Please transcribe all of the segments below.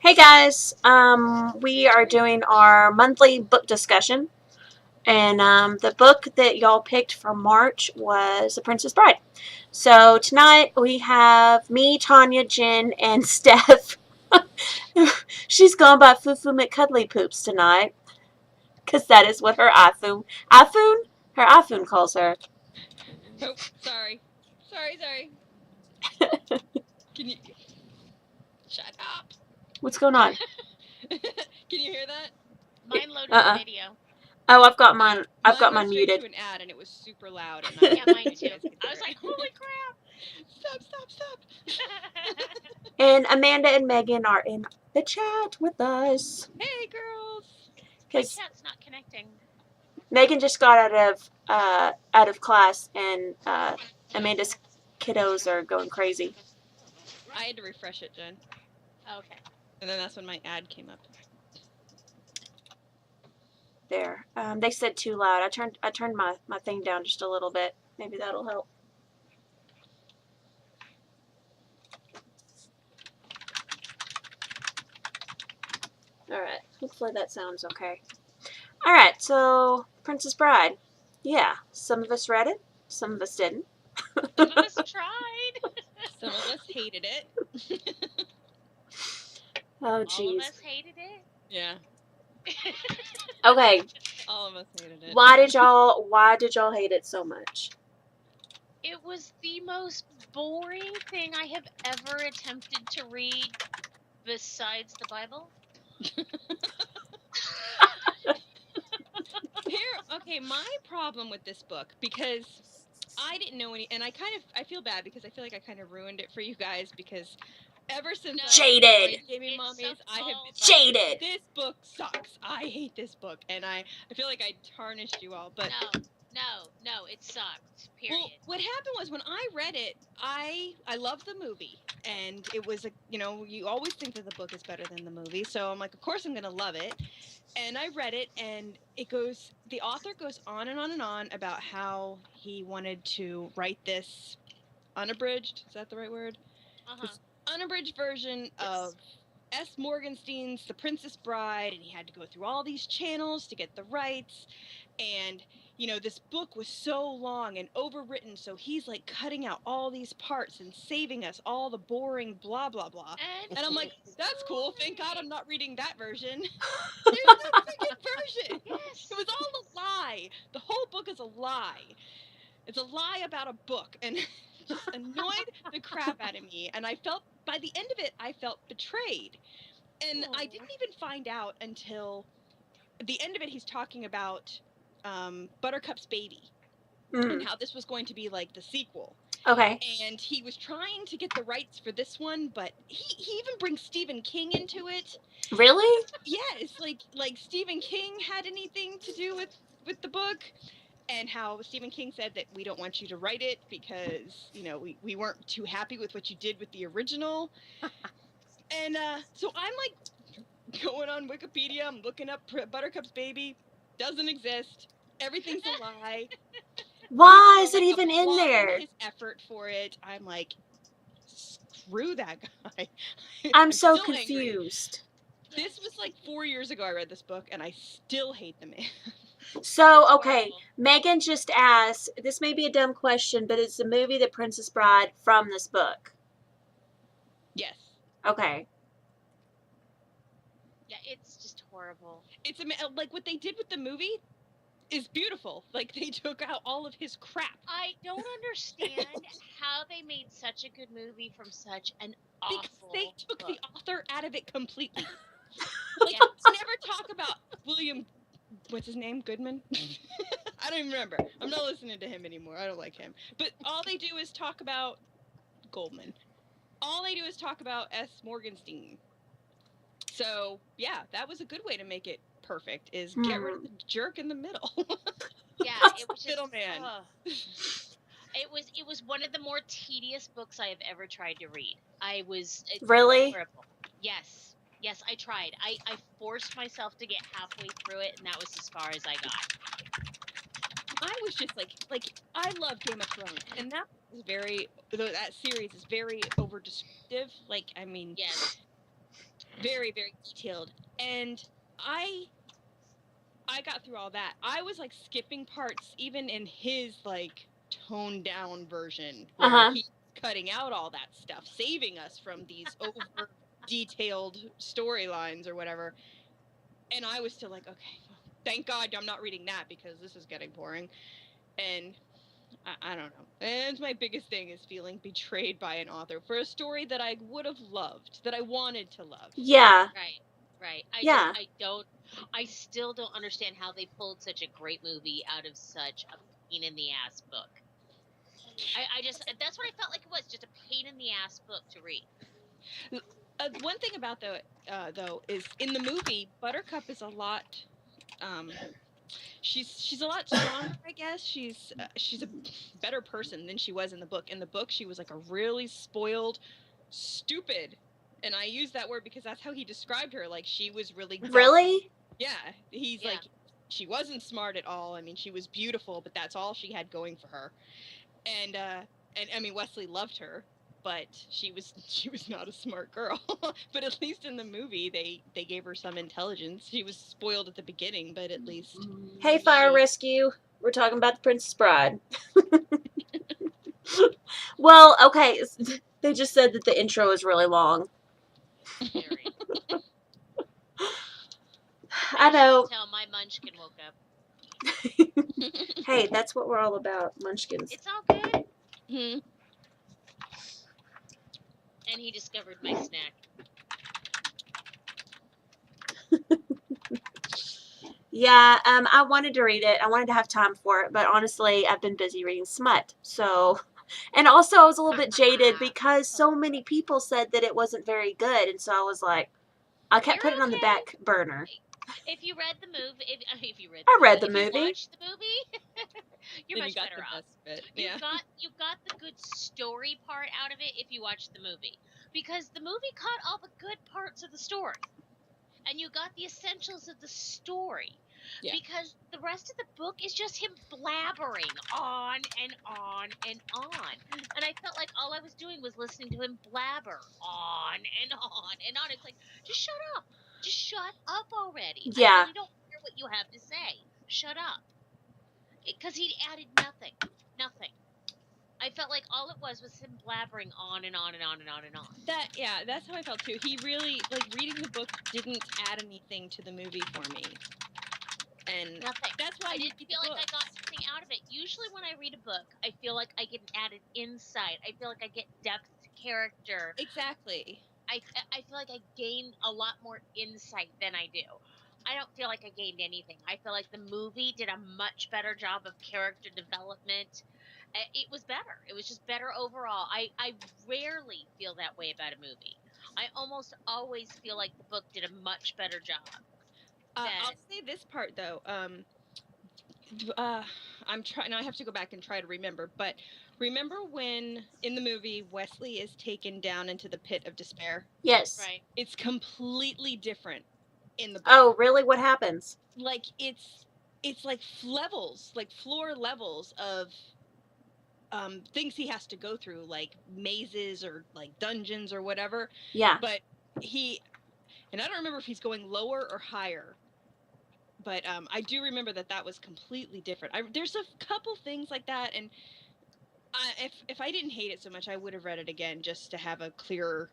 Hey guys, we are doing our monthly book discussion, and the book that y'all picked for March was The Princess Bride. So tonight we have me, Tanya, Jen, and Steph. She's gone by Fufu McCuddly Poops tonight, because that is what her her iPhone calls her. Oh, sorry. Sorry. Can you... Shut up! What's going on? Can you hear that? Mine loaded Uh-uh. the video. Oh, I've got mine Mine went straight muted. to an ad and it was super loud. And Yeah, mine too. I was like, holy crap! Stop! And Amanda and Megan are in the chat with us. Hey, girls! My Because chat's not connecting. Megan just got out of class, and Amanda's kiddos are going crazy. I had to refresh it, Jen. Okay. And then that's when my ad came up. There, they said too loud. I turned my thing down just a little bit. Maybe that'll help. All right. Hopefully that sounds okay. All right. So Princess Bride. Yeah, some of us read it. Some of us didn't. Some of us tried. Some of us hated it. Oh, All of jeez. us hated it. Yeah. Okay. All of us hated it. Why did y'all hate it so much? It was the most boring thing I have ever attempted to read besides the Bible. Okay, my problem with this book, because I didn't know any, and I feel bad because I feel like I kind of ruined it for you guys, because ever since Jaded. Gaming Mommies, I have been Jaded. This book sucks. I hate this book, and I feel like I tarnished you all. But no, it sucked. Period. well, what happened was when I read it, I loved the movie, and it was you always think that the book is better than the movie, so I'm like, of course I'm gonna love it. And I read it, and the author goes on and on and on about how he wanted to write this unabridged, is that the right word? This unabridged version of S. Morgenstein's The Princess Bride, and he had to go through all these channels to get the rights. And, this book was so long and overwritten, so he's like cutting out all these parts and saving us all the boring blah, blah, blah. And I'm like, that's cool. Thank God I'm not reading that version. There's no freaking version. Yes. It was all a lie. The whole book is a lie. It's a lie about a book, and it just annoyed the crap out of me. And by the end of it, I felt betrayed. And I didn't even find out until the end of it. He's talking about Buttercup's baby and how this was going to be like the sequel. Okay. And he was trying to get the rights for this one, but he even brings Stephen King into it. Really? Yes, like Stephen King had anything to do with the book, and how Stephen King said that we don't want you to write it because, we weren't too happy with what you did with the original. And so I'm like going on Wikipedia, I'm looking up Buttercup's baby, doesn't exist. Everything's a lie. Why is it even in there? His effort for it. I'm like, screw that guy. I'm so confused. Angry. This was like 4 years ago I read this book, and I still hate the man. So, okay, Megan just asked, this may be a dumb question, but is the movie The Princess Bride from this book? Yes. Okay. Yeah, it's just horrible. It's like what they did with the movie is beautiful. Like, they took out all of his crap. I don't understand how they made such a good movie from such an awful Because they took book. the author out of it completely. Yeah. Let's never talk about William, what's his name, Goodman? I don't even remember. I'm not listening to him anymore. I don't like him. But all they do is talk about Goldman. All they do is talk about S. Morgenstein. So, yeah, that was a good way to make it perfect, is get rid of the jerk in the middle. Yeah, it was just middleman. It was one of the more tedious books I have ever tried to read. Really? Horrible. Yes, I tried. I forced myself to get halfway through it, and that was as far as I got. I was just like I love Game of Thrones, and that series is very over descriptive. Like, I mean, yes. very, very detailed. And I got through all that. I was like skipping parts even in his like toned down version where he's cutting out all that stuff, saving us from these over detailed storylines or whatever. And I was still like, okay, well, thank God I'm not reading that because this is getting boring. And I don't know. And my biggest thing is feeling betrayed by an author for a story that I would have loved, that I wanted to love. Yeah. Right. Yeah. I still don't understand how they pulled such a great movie out of such a pain in the ass book. That's what I felt like it was, just a pain in the ass book to read. One thing about though is in the movie, Buttercup is a lot. She's a lot stronger, I guess. She's a better person than she was in the book. In the book, she was like a really spoiled, stupid, and I use that word because that's how he described her. Like she was really dumb. Really? Yeah, he's like, she wasn't smart at all. I mean, she was beautiful, but that's all she had going for her. And I mean, Wesley loved her, but she was not a smart girl. But at least in the movie, they gave her some intelligence. She was spoiled at the beginning, but at least. Hey, Fire Rescue. We're talking about the Princess Bride. Well, okay. They just said that the intro is really long. Very. I know. Tell my munchkin woke up. Hey, that's what we're all about, munchkins. It's all good. Hmm. And he discovered my snack. Yeah, I wanted to read it. I wanted to have time for it, but honestly, I've been busy reading smut. So, and also I was a little bit jaded because so many people said that it wasn't very good, and so I was like, I kept putting it on the back burner. If you read the movie, if you read the movie. If you watched the movie, you're much better off. Yeah. You got the good story part out of it if you watched the movie, because the movie caught all the good parts of the story, and you got the essentials of the story. Yeah. Because the rest of the book is just him blabbering on and on and on. And I felt like all I was doing was listening to him blabber on and on and on. It's like, just shut up. Just shut up already. Yeah. I really don't care what you have to say. Shut up. Because he added nothing. Nothing. I felt like all it was him blabbering on and on and on and on and on. That's how I felt too. He really, like, reading the book didn't add anything to the movie for me. And nothing. That's why I didn't feel like I got something out of it. Usually when I read a book, I feel like I get added insight. I feel like I get depth to character. Exactly. I feel like I gain a lot more insight than I do. I don't feel like I gained anything. I feel like the movie did a much better job of character development. It was better. It was just better overall. I rarely feel that way about a movie. I almost always feel like the book did a much better job. I'll say this part though. I'm trying. Now I have to go back and try to remember. But remember when in the movie Wesley is taken down into the pit of despair? Yes. Right. It's completely different in the book. Oh, really? What happens? Like it's like levels, like floor levels of things he has to go through, like mazes or like dungeons or whatever. Yeah. But and I don't remember if he's going lower or higher. But I do remember that was completely different. There's a couple things like that, and if I didn't hate it so much, I would have read it again just to have a clearer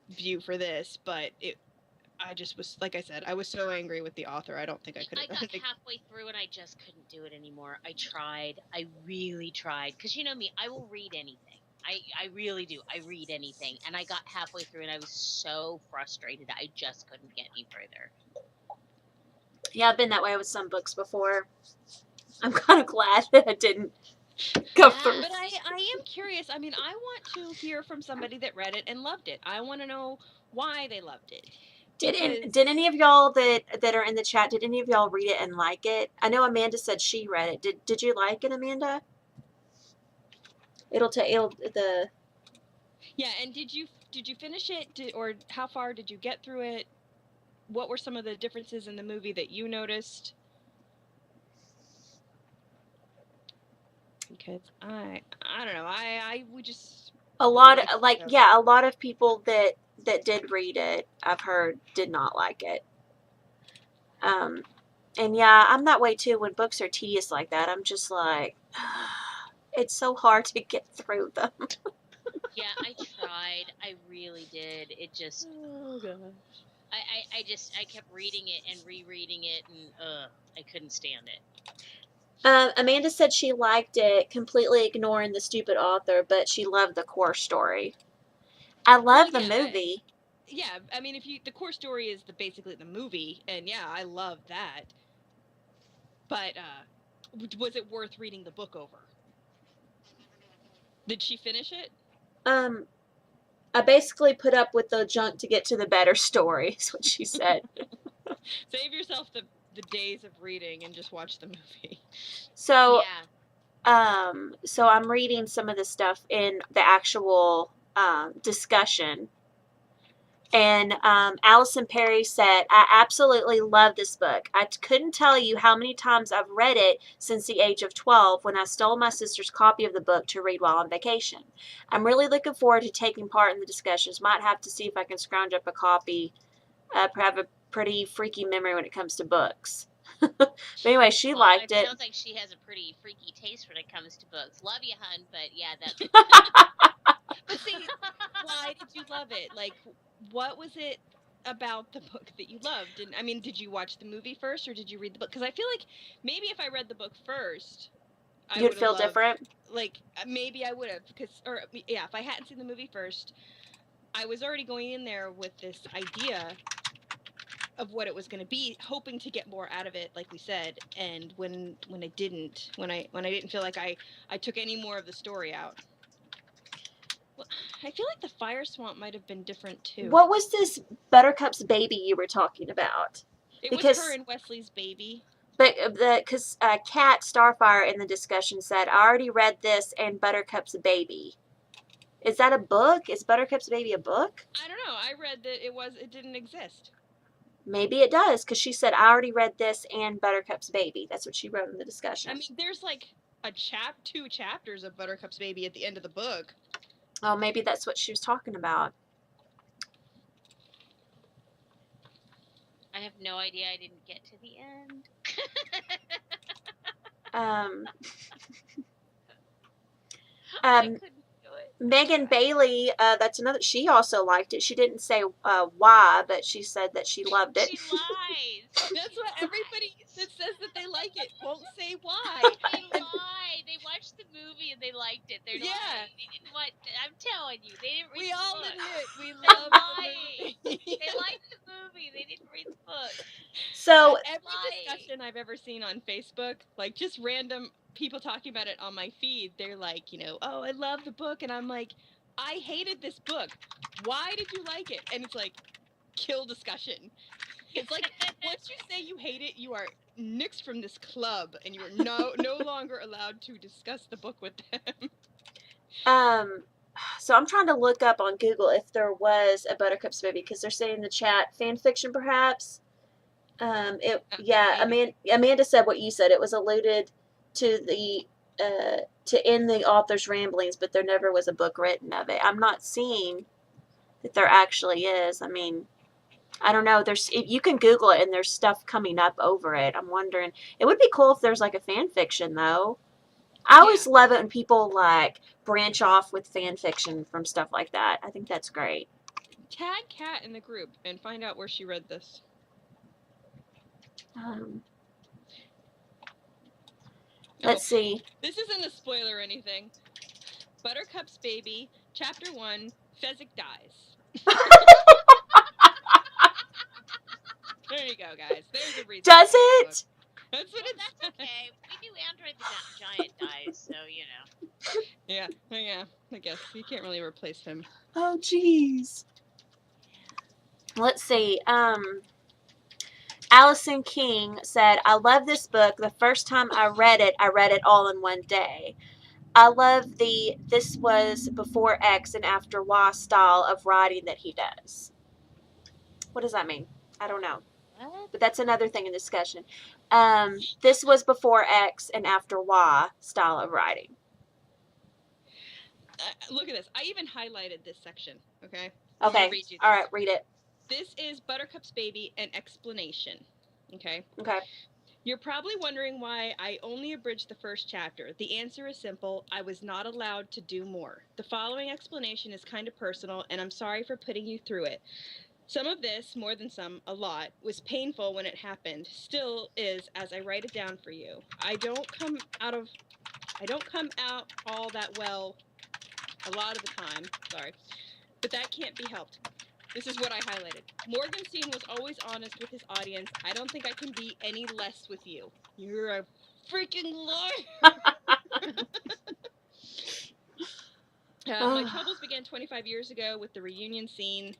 view for this. But I just was, like I said, I was so angry with the author. I don't think I could have. I got halfway through and I just couldn't do it anymore. I tried. I really tried. Because you know me, I will read anything. I really do. I read anything. And I got halfway through and I was so frustrated. I just couldn't get any further. Yeah, I've been that way with some books before. I'm kind of glad that I didn't go through. But I am curious. I mean, I want to hear from somebody that read it and loved it. I want to know why they loved it. Did any of y'all that are in the chat, did any of y'all read it and like it? I know Amanda said she read it. Did you like it, Amanda? It'll the. Yeah, and did you finish it, or how far did you get through it? What were some of the differences in the movie that you noticed? Because I don't know. I would just a lot of a lot of people that did read it, I've heard, did not like it. And yeah, I'm that way too. When books are tedious like that, I'm just like, it's so hard to get through them. Yeah, I tried. I really did. It just Oh gosh. I kept reading it and rereading it, and I couldn't stand it. Amanda said she liked it, completely ignoring the stupid author, but she loved the core story. I love the movie. Yeah, I mean, the core story is basically the movie, and yeah, I love that. But was it worth reading the book over? Did she finish it? I basically put up with the junk to get to the better story, is what she said. Save yourself the days of reading and just watch the movie. So, yeah. So I'm reading some of the stuff in the actual discussion. And Allison Perry said, I absolutely love this book. I couldn't tell you how many times I've read it since the age of 12 when I stole my sister's copy of the book to read while on vacation. I'm really looking forward to taking part in the discussions. Might have to see if I can scrounge up a copy. I have a pretty freaky memory when it comes to books. But anyway, she liked it. It sounds like she has a pretty freaky taste when it comes to books. Love you, hun, but yeah, that's... But see, why did you love it? Like, what was it about the book that you loved? And I mean, did you watch the movie first or did you read the book? Because I feel like maybe if I read the book first, you'd feel different. Like maybe I would have, if I hadn't seen the movie first, I was already going in there with this idea of what it was going to be, hoping to get more out of it, like we said. And when I didn't feel like I took any more of the story out. Well, I feel like the Fire Swamp might have been different too. What was this Buttercup's baby you were talking about? It was her and Wesley's baby. But because Kat Starfire in the discussion said, I already read this and Buttercup's baby. Is that a book? Is Buttercup's baby a book? I don't know. I read that it didn't exist. Maybe it does, because she said, I already read this and Buttercup's baby. That's what she wrote in the discussion. I mean, there's like two chapters of Buttercup's baby at the end of the book. Oh, maybe that's what she was talking about. I have no idea. I didn't get to the end. I couldn't do it. Megan Bailey, that's another. She also liked it. She didn't say why, but she said that she loved it. She lies. That's what everybody that says that they like it won't say why. They lie. They watched the movie and they liked it. They're lying. They didn't want. I'm telling you, they didn't read the book. We all admit we love lying. They liked the movie. They didn't read the book. So every discussion I've ever seen on Facebook, like just random people talking about it on my feed, they're like, oh, I love the book, and I'm like, I hated this book. Why did you like it? And it's like, kill discussion. It's like once you say you hate it, you are nixed from this club, and you are no longer allowed to discuss the book with them. So I'm trying to look up on Google if there was a Buttercup's baby, because they're saying in the chat fan fiction perhaps. Amanda said what you said. It was alluded to to end the author's ramblings, but there never was a book written of it. I'm not seeing that there actually is. I mean, I don't know. You can Google it and there's stuff coming up over it. I'm wondering. It would be cool if there's like a fan fiction though. I always love it when people like branch off with fan fiction from stuff like that. I think that's great. Tag Kat in the group and find out where she read this. Let's see. This isn't a spoiler or anything. Buttercup's baby, chapter 1, Fezzik dies. There you go, guys. There's a reason. Does it? That's what that's okay. We knew Android the Giant dies, so Yeah, I guess you can't really replace him. Oh, jeez. Let's see. Allison King said, I love this book. The first time I read it all in one day. I love this was before X and after Y style of writing that he does. What does that mean? I don't know. But that's another thing in discussion. This was before X and after Y style of writing. Look at this. I even highlighted this section. Okay. Okay. Read you All right. Read it. This is Buttercup's baby, an explanation. Okay. Okay. You're probably wondering why I only abridged the first chapter. The answer is simple. I was not allowed to do more. The following explanation is kind of personal, and I'm sorry for putting you through it. Some of this, more than some, a lot, was painful when it happened. Still is, as I write it down for you. I don't come out all that well a lot of the time. Sorry. But that can't be helped. This is what I highlighted. Morgenstein was always honest with his audience. I don't think I can be any less with you. You're a freaking liar. My troubles began 25 years ago with the reunion scene.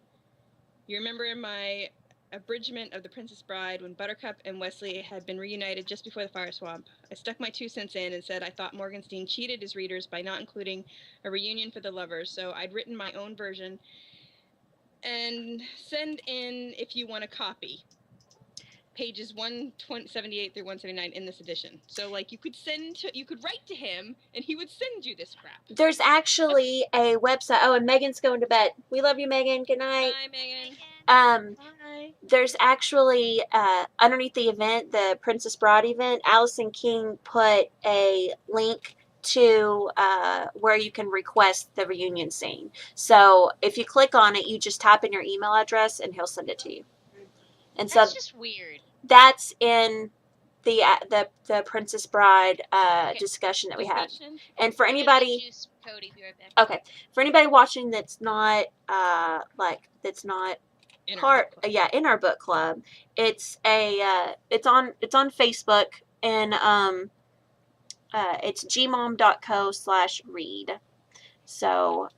You remember in my abridgment of The Princess Bride when Buttercup and Wesley had been reunited just before the fire swamp. I stuck my 2 cents in and said I thought Morgenstein cheated his readers by not including a reunion for the lovers, so I'd written my own version. And send in if you want a copy. Pages 178 through 179 in this edition. So, like, you could write to him, and he would send you this crap. There's actually a website. Oh, and Megan's going to bed. We love you, Megan. Good night. Bye, Megan. Bye. There's actually underneath the event, the Princess Bride event, Allison King put a link to where you can request the reunion scene. So if you click on it, you just type in your email address, and he'll send it to you. And that's just weird. That's in the Princess Bride discussion that we had. And for anybody, Cody, be right back. Okay, for anybody watching that's not in our book club, it's it's on Facebook, and it's gmom.co/read. So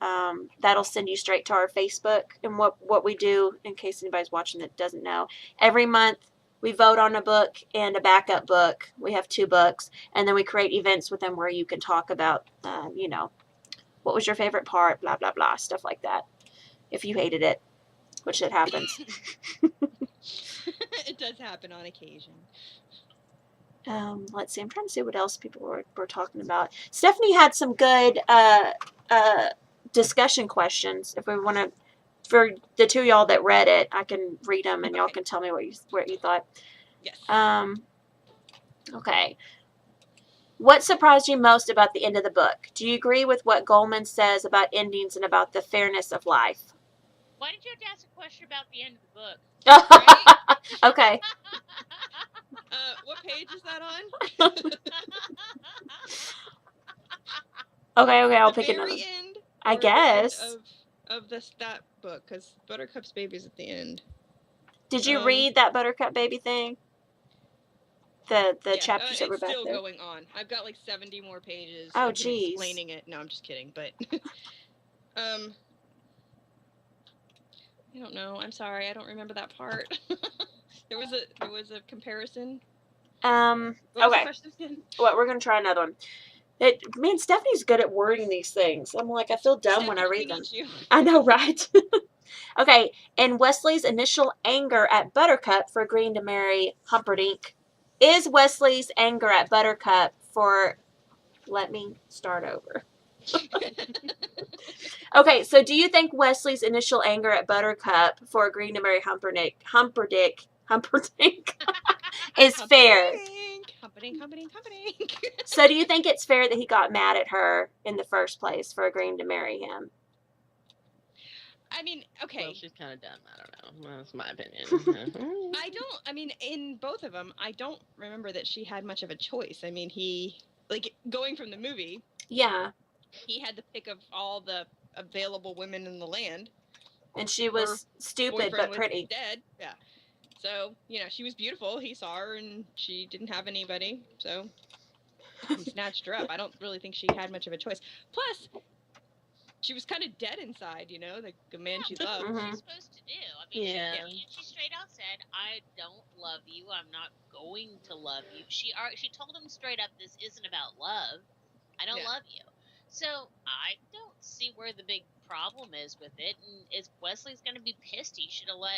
that'll send you straight to our Facebook. And what we do, in case anybody's watching that doesn't know, every month we vote on a book and a backup book. We have 2 books, and then we create events with them where you can talk about, what was your favorite part, blah, blah, blah, stuff like that. If you hated it, which it happens. It does happen on occasion. Let's see. I'm trying to see what else people were talking about. Stephanie had some good discussion questions. If we want to, for the 2 of y'all that read it, I can read them, and y'all can tell me what you thought. Yes. Okay. What surprised you most about the end of the book? Do you agree with what Goldman says about endings and about the fairness of life? Why did you have to ask a question about the end of the book? Right? Okay. What page is that on? Okay, I'll pick another. End, I guess. Of that book, because Buttercup's baby's at the end. Did you read that Buttercup baby thing? The chapters that were back there? It's still going on. I've got like 70 more pages. Oh, geez. Explaining it. No, I'm just kidding. But I don't know. I'm sorry. I don't remember that part. There was a comparison. Okay. What, we're gonna try another one. Man, Stephanie's good at wording these things. I'm like, I feel dumb when I read them. I know, right? Okay. And Wesley's initial anger at Buttercup for agreeing to marry Humperdinck. Is Wesley's anger at Buttercup for... Let me start over. Okay, so do you think Wesley's initial anger at Buttercup for agreeing to marry Humperdinck is fair? Humperdinck. So do you think it's fair that he got mad at her in the first place for agreeing to marry him? I mean, okay. Well, she's kind of dumb. I don't know. That's my opinion. In both of them, I don't remember that she had much of a choice. I mean, going from the movie. Yeah. He had the pick of all the available women in the land. And she was stupid but pretty. Dead. Yeah. So, she was beautiful. He saw her and she didn't have anybody. So he snatched her up. I don't really think she had much of a choice. Plus, she was kind of dead inside, the man she loved. What she's supposed to do. I mean, she straight out said, I don't love you. I'm not going to love you. She told him straight up, this isn't about love. I don't love you. So I don't see where the big problem is with it. And if Wesley's going to be pissed, he should have let